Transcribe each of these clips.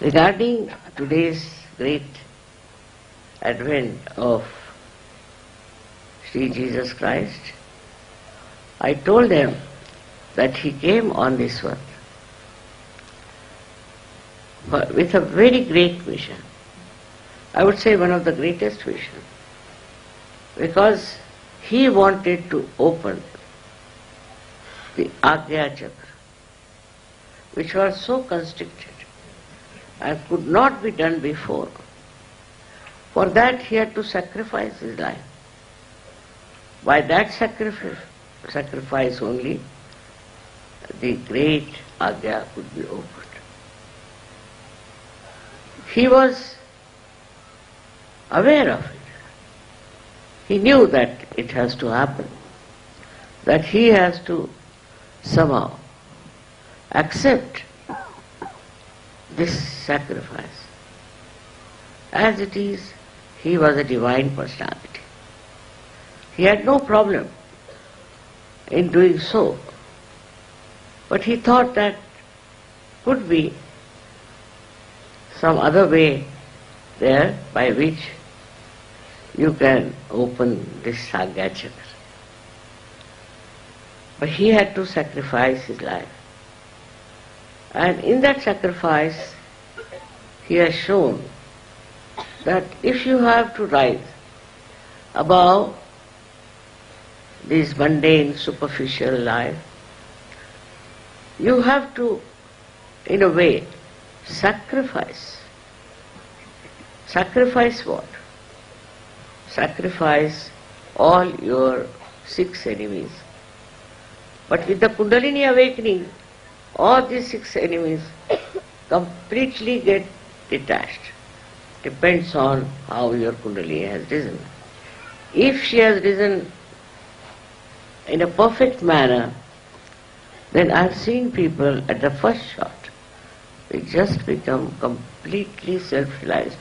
Regarding today's great advent of Sri Jesus Christ, I told them that he came on this earth with a very great vision. I would say one of the greatest vision, because he wanted to open the Agya Chakra, which was so constricted and could not be done before. For that he had to sacrifice his life. By that sacrifice only, the great Agya could be opened. He was aware of it. He knew that it has to happen, that he has to somehow accept this sacrifice. As it is, he was a divine personality. He had no problem in doing so, but he thought that could be some other way there by which you can open this Agya Chakra. But he had to sacrifice his life. And in that sacrifice, he has shown that if you have to rise above this mundane, superficial life, you have to, in a way, sacrifice. Sacrifice what? Sacrifice all your 6 enemies. But with the Kundalini awakening, all these 6 enemies completely get detached. Depends on how your Kundalini has risen. If she has risen in a perfect manner, then I have seen people at the first shot, they just become completely self-realized.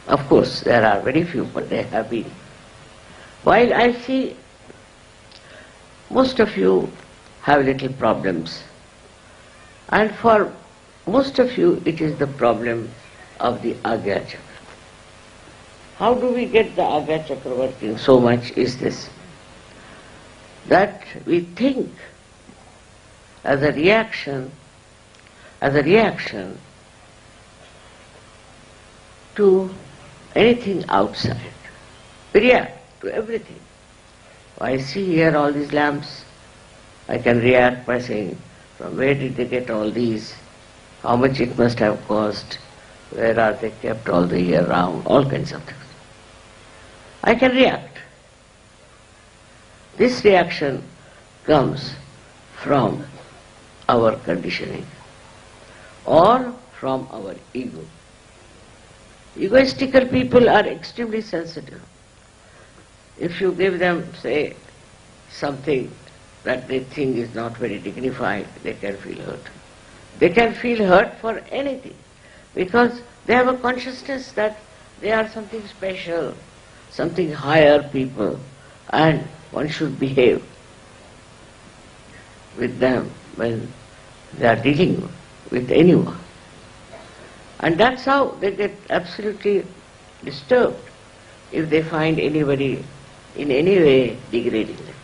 Of course, there are very few, but they have been. While I see most of you have little problems, and for most of you it is the problem of the Agya Chakra. How do we get the Agya Chakra working so much is this, that we think as a reaction to anything outside. We react to everything. I see here all these lamps. I can react by saying, from where did they get all these? How much it must have cost? Where are they kept all the year round? All kinds of things. I can react. This reaction comes from our conditioning or from our ego. Egoistical people are extremely sensitive. If you give them, say, something that they think is not very dignified, they can feel hurt. They can feel hurt for anything, because they have a consciousness that they are something special, something higher people, and one should behave with them when they are dealing with anyone. And that's how they get absolutely disturbed if they find anybody in any way degrading them.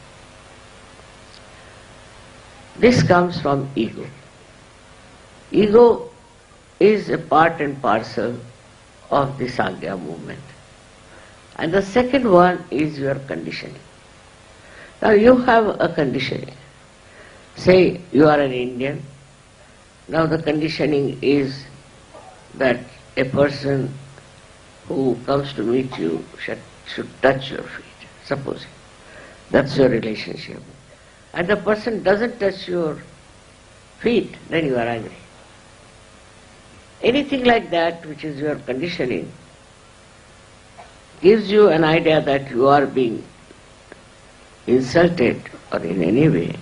This comes from ego. Ego is a part and parcel of the Sangya movement. And the second one is your conditioning. Now you have a conditioning. Say you are an Indian. Now the conditioning is that a person who comes to meet you should touch your feet. Supposing that's your relationship, and the person doesn't touch your feet, then you are angry. Anything like that, which is your conditioning, gives you an idea that you are being insulted, or in any way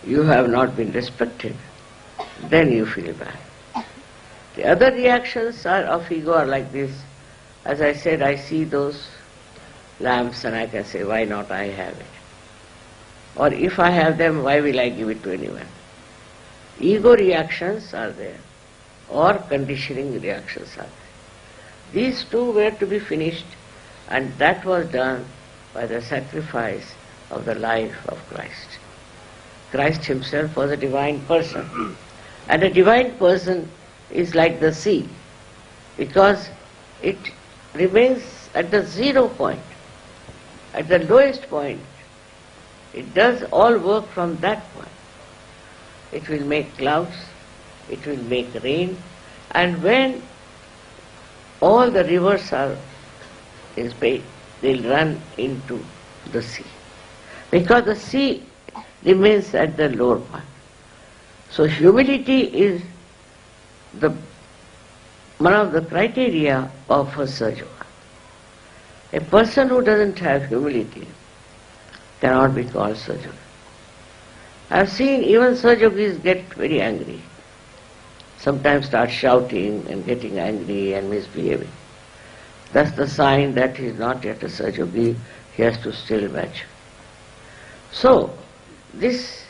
you have not been respected, then you feel bad. The other reactions of ego are like this. As I said, I see those lamps and I can say, why not I have it? Or if I have them, why will I give it to anyone? ego reactions are there, or conditioning reactions are there. These two were to be finished, and that was done by the sacrifice of the life of Christ. Christ himself was a divine person, and a divine person is like the sea, because it remains at the 0 point, at the lowest point. It does all work from that point. It will make clouds, it will make rain, and when all the rivers are in space, they'll run into the sea. Because the sea remains at the lower point. So humility is one of the criteria of a Sahaja. A person who doesn't have humility cannot be called Sahaja. I have seen even Sahajogis get very angry. Sometimes start shouting and getting angry and misbehaving. That's the sign that he is not yet a Sahajogi, he has to still match. So, this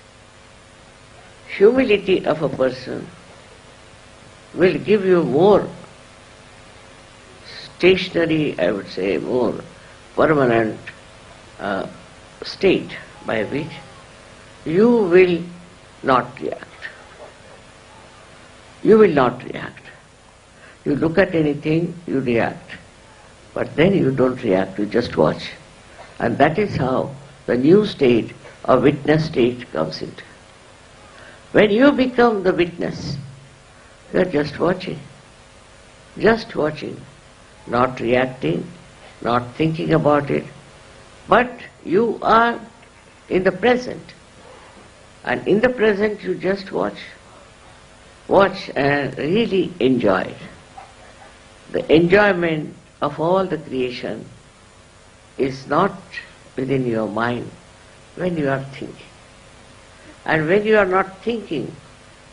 humility of a person will give you more stationary, I would say, more permanent state by which you will not react. You will not react. You look at anything, you react. But then you don't react, you just watch. And that is how the new state, or witness state, comes into. When you become the witness, you are just watching. Just watching. Not reacting, not thinking about it. But you are in the present. And in the present you just watch. Watch and really enjoy it. The enjoyment of all the creation is not within your mind when you are thinking. And when you are not thinking,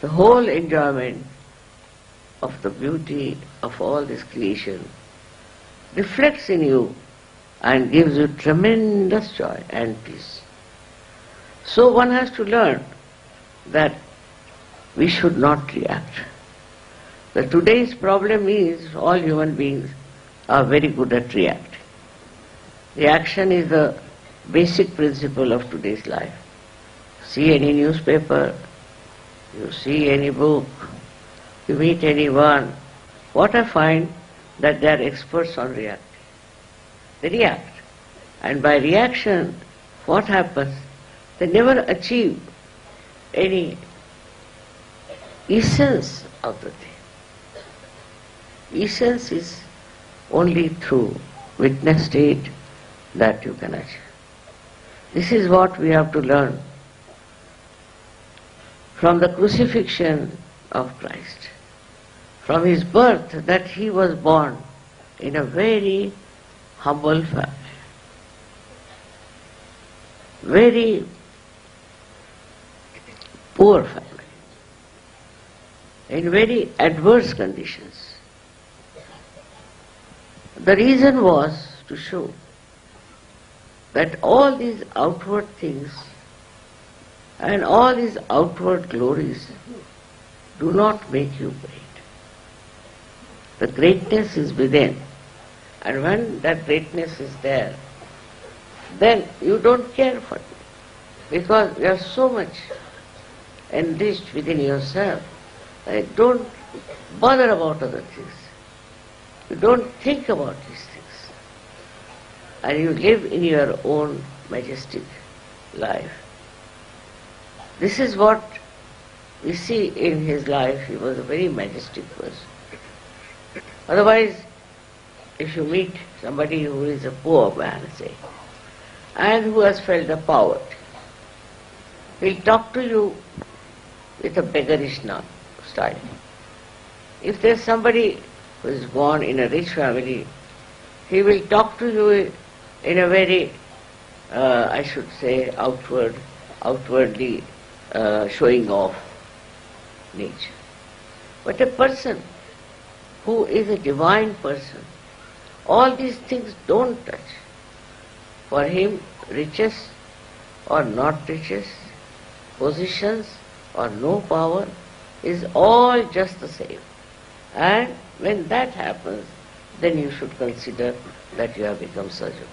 the whole enjoyment of the beauty of all this creation reflects in you and gives you tremendous joy and peace. So one has to learn that we should not react. The today's problem is all human beings are very good at reacting. Reaction is the basic principle of today's life. See any newspaper, you see any book, you meet anyone, what I find that they are experts on reacting. They react. And by reaction, what happens? They never achieve any essence of the thing. Essence is only through witness state that you can achieve. This is what we have to learn from the crucifixion of Christ, from his birth, that he was born in a very humble family, very poor family, in very adverse conditions. The reason was to show that all these outward things and all these outward glories do not make you great. The greatness is within, and when that greatness is there, then you don't care for it, because you are so much enriched within yourself that you don't bother about other things. You don't think about these things. And you live in your own majestic life. This is what we see in his life. He was a very majestic person. Otherwise, if you meet somebody who is a poor man, say, and who has felt the poverty, he'll talk to you with a beggarish style. If there's somebody who is born in a rich family, he will talk to you in a very, I should say, outwardly showing off nature. But a person who is a divine person, all these things don't touch. For him, riches or not riches, positions or no power is all just the same. And when that happens, then you should consider that you have become Sahaja.